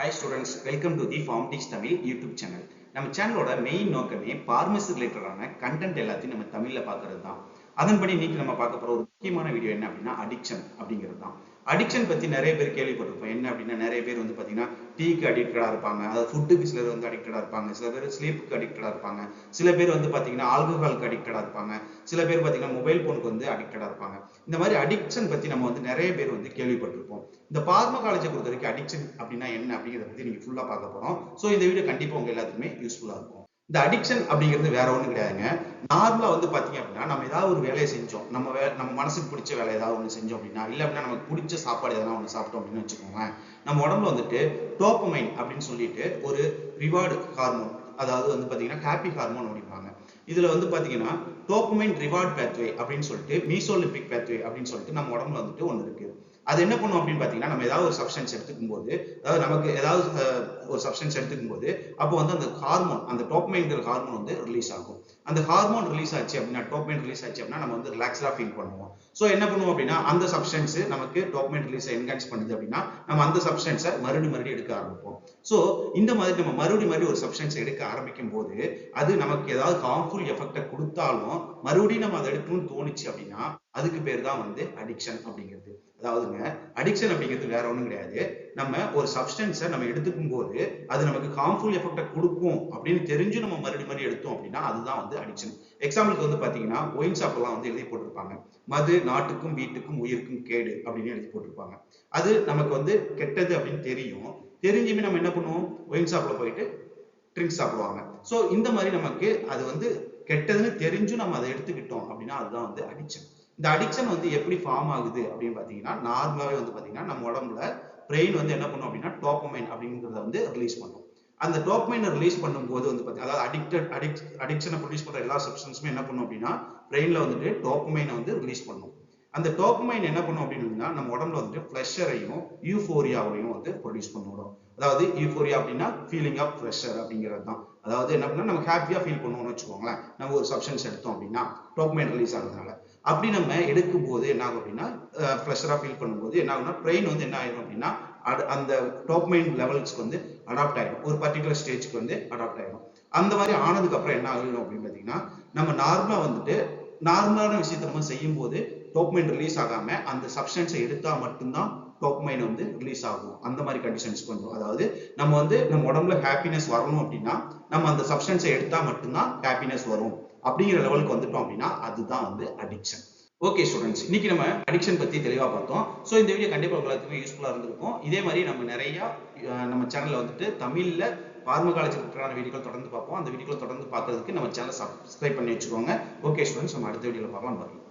Hi students, welcome to the Pharmatics Tamil YouTube channel. நம்ம சேனலோட main நோக்கமே pharmacy ரிலேட்டடான கண்டென்ட் எல்லாத்தையும் நம்ம தமிழ்ல பார்க்கிறது தான். அதன்படி இன்னைக்கு நம்ம பார்க்க போற ஒரு முக்கியமான வீடியோ என்ன அப்படின்னா அடிக்ஷன் அப்படிங்கிறது தான். அடிக்ஷன் பத்தி நிறைய பேர் கேள்விப்பட்டிருப்போம். என்ன அப்படின்னா நிறைய பேர் வந்து பாத்தீங்கன்னா டீக்கு அடிக்டடா இருப்பாங்க, அதாவது ஃபுட்டுக்கு சிலர் வந்து அடிக்டடா இருப்பாங்க, சில பேர் ஸ்லீப்புக்கு அடிக்டடா இருப்பாங்க, சில பேர் வந்து பாத்தீங்கன்னா ஆல்கஹாலுக்கு அடிக்டடா இருப்பாங்க, சில பேர் பாத்தீங்கன்னா மொபைல் போனுக்கு வந்து அடிக்டடா இருப்பாங்க. இந்த மாதிரி அடிக்ஷன் பத்தி நம்ம வந்து நிறைய பேர் வந்து கேள்விப்பட்டிருப்போம். இந்த பார்மகாலஜியை பொறுத்த வரைக்கும் அடிக்ஷன் அப்படின்னா என்ன அப்படிங்கிறத பத்தி நீங்க ஃபுல்லா பார்க்க போறோம். ஸோ இந்த வீடியோ கண்டிப்பா உங்க எல்லாத்துக்குமே யூஸ்ஃபுல்லா இருக்கும். இந்த அடிக்ஷன் அப்படிங்கிறது வேற ஒண்ணும் கிடையாதுங்க. நார்மலா வந்து பாத்தீங்க அப்படின்னா நம்ம ஏதாவது ஒரு வேலையை செஞ்சோம், நம்ம மனசுக்கு பிடிச்ச வேலை ஏதாவது ஒண்ணு செஞ்சோம் அப்படின்னா, இல்ல அப்படின்னா நமக்கு பிடிச்ச சாப்பாடு எதனா ஒண்ணு சாப்பிட்டோம் அப்படின்னு வச்சுக்கோங்களேன், நம்ம உடம்புல வந்துட்டு டோப்பமைன் அப்படின்னு சொல்லிட்டு ஒரு ரிவார்டு ஹார்மோன், அதாவது வந்து பாத்தீங்கன்னா ஹாப்பி ஹார்மோன் அப்படிம்பாங்க. இதுல வந்து பாத்தீங்கன்னா டோப்பமைன் ரிவார்ட் பேத்வே அப்படின்னு சொல்லிட்டு மீசோலிம்பிக் பேத்வே அப்படின்னு சொல்லிட்டு நம்ம உடம்புல வந்துட்டு ஒண்ணு இருக்கு. அது என்ன பண்ணும் அப்படின்னு பாத்தீங்கன்னா, நம்ம ஏதாவது ஒரு சப்ஸ்டன்ஸ் எடுத்துக்கும் போது, அதாவது நமக்கு ஏதாவது ஒரு சப்ஸ்டன்ஸ் எடுத்துக்கும் போது அப்போ வந்து அந்த ஹார்மோன், அந்த டோப்பமைன்ங்கிற ஹார்மோன் வந்து ரிலீஸ் ஆகும். அந்த ஹார்மோன் ரிலீஸ் ஆச்சு அப்படின்னா, டோப்பமைன் ரிலீஸ் ஆச்சு அப்படின்னா நம்ம வந்து ரிலாக்ஸ்டா ஃபீல் பண்ணுவோம். ஸோ என்ன பண்ணுவோம் அப்படின்னா, அந்த சப்ஸ்டன்ஸ் நமக்கு டோப்பமைன் ரிலீஸ் என்ஹான்ஸ் பண்ணுது அப்படின்னா நம்ம அந்த சப்ஸ்டன்ஸை மறுபடியும் எடுக்க ஆரம்பிப்போம். ஸோ இந்த மாதிரி நம்ம மறுபடியும் ஒரு சப்ஸ்டன்ஸ் எடுக்க ஆரம்பிக்கும் போது அது நமக்கு ஏதாவது ஹார்ம்ஃபுல் எஃபெக்டை கொடுத்தாலும் மறுபடியும் நம்ம அதை எடுக்கணும்னு தோணுச்சு அப்படின்னா அதுக்கு பேர் தான் வந்து அடிக்ஷன் அப்படிங்கிறது. அதாவதுங்க, அடிக்ஷன் அப்படிங்கிறது வேற ஒண்ணும் கிடையாது. நம்ம ஒரு சப்ஸ்டன்ஸை நம்ம எடுத்துக்கும் போது அது நமக்கு ஹார்ம்ஃபுல் எஃபெக்டை கொடுக்கும் அப்படின்னு தெரிஞ்சு நம்ம மறுபடியும் எடுத்தோம் அப்படின்னா அதுதான் வந்து அடிக்ஷன். எக்ஸாம்பிளுக்கு வந்து பாத்தீங்கன்னா ஒயின் ஷாப்லாம் வந்து எழுதி போட்டிருப்பாங்க, மது நாட்டுக்கும் வீட்டுக்கும் உயிருக்கும் கேடு அப்படின்னு எழுதி போட்டிருப்பாங்க. அது நமக்கு வந்து கெட்டது அப்படின்னு தெரியும், தெரிஞ்சுமே நம்ம என்ன பண்ணுவோம், ஒயின் ஷாப்ல போயிட்டு ட்ரிங்க்ஸ் சாப்பிடுவாங்க. ஸோ இந்த மாதிரி நமக்கு அது வந்து கெட்டதுன்னு தெரிஞ்சும் நம்ம அதை எடுத்துக்கிட்டோம் அப்படின்னா அதுதான் வந்து அடிக்ஷன். இந்த அடிக்ஷன் வந்து எப்படி ஃபார்ம் ஆகுது அப்படின்னு பாத்தீங்கன்னா, நார்மலாவே வந்து பாத்தீங்கன்னா நம்ம உடம்புல பிரெயின் வந்து என்ன பண்ணும் அப்படின்னா டோப்பமைன் அப்படிங்கிறத வந்து ரிலீஸ் பண்ணும். அந்த டோப்பமைனை ரிலீஸ் பண்ணும்போது வந்து பாத்தீங்கன்னா, அதாவது அடிக்ஷனை ப்ரொடியூஸ் பண்ற எல்லா சப்ஸ்டன்ஸுமே என்ன பண்ணும் அப்படின்னா பிரெயின்ல வந்துட்டு டோப்பமைனை வந்து ரிலீஸ் பண்ணும். அந்த டோப்பமைன் என்ன பண்ணும் அப்படின்னா நம்ம உடம்புல வந்துட்டு பிளஷரையும் யூஃபோரியாவையும் வந்து ப்ரொடியூஸ் பண்ணுவோம். அதாவது யூஃபோரியா அப்படின்னா ஃபீலிங் ஆஃப் ப்ளஷர் அப்படிங்கிறது தான். அதாவது என்ன பண்ணா நம்ம ஹாப்பியா ஃபீல் பண்ணுவோம்னு வச்சுக்கோங்களேன், நம்ம ஒரு சப்ஸ்டன்ஸ் எடுத்தோம் அப்படின்னா டோப்பமைன் ரிலீஸ் ஆகுறதுனால. அப்படி நம்ம எடுக்கும் போது என்ன ஆகும் அப்படின்னா ப்ளஷரா ஃபீல் பண்ணும்போது என்ன ஆகும்னா பிரெயின் வந்து என்ன ஆயிடும் அப்படின்னா அந்த டோப்பமைன் லெவல்ஸ்க்கு வந்து அடாப்ட் ஆயிடும், ஒரு பர்டிகுலர் ஸ்டேஜ்க்கு வந்து அடாப்ட் ஆயிடும். அந்த மாதிரி ஆனதுக்கு அப்புறம் என்ன ஆகும் அப்படின்னு பாத்தீங்கன்னா, நம்ம நார்மலா வந்துட்டு நார்மலான விஷயத்தை நம்ம செய்யும் போது டோப்பமைன் ரிலீஸ் ஆகாம அந்த சப்ஸ்டன்ஸை எடுத்தா மட்டும்தான் டோப்பமைன் வந்து ரிலீஸ் ஆகும். அந்த மாதிரி கண்டிஷன்ஸ்க்கு வந்துடும். அதாவது நம்ம வந்து நம்ம உடம்புல ஹாப்பினஸ் வரணும் அப்படின்னா நம்ம அந்த சப்ஸ்டன்ஸை எடுத்தா மட்டும்தான் ஹாப்பினஸ் வரும் அப்படிங்கிற லெவலுக்கு வந்துட்டோம் அப்படின்னா அதுதான் வந்து அடிக்ஷன். ஓகே ஸ்டூடெண்ட்ஸ், இன்னைக்கு நம்ம அடிக்ஷன் பத்தி தெளிவா பார்த்தோம். ஸோ இந்த வீடியோ கண்டிப்பா உங்களுக்கு யூஸ்ஃபுல்லா இருந்திருக்கும். இதே மாதிரி நம்ம நிறைய நம்ம சேனல்ல வந்துட்டு தமிழ்ல பார்மகாலஜி ரிலேட்டடான வீடியோக்கள் தொடர்ந்து பார்ப்போம். அந்த வீடியோக்களை தொடர்ந்து பார்க்கறதுக்கு நம்ம சேனலை சப்ஸ்கிரைப் பண்ணி வச்சுக்கோங்க. ஓகே ஸ்டூடெண்ட்ஸ், நம்ம அடுத்த வீடியோல பார்க்கலாம். பாருங்க.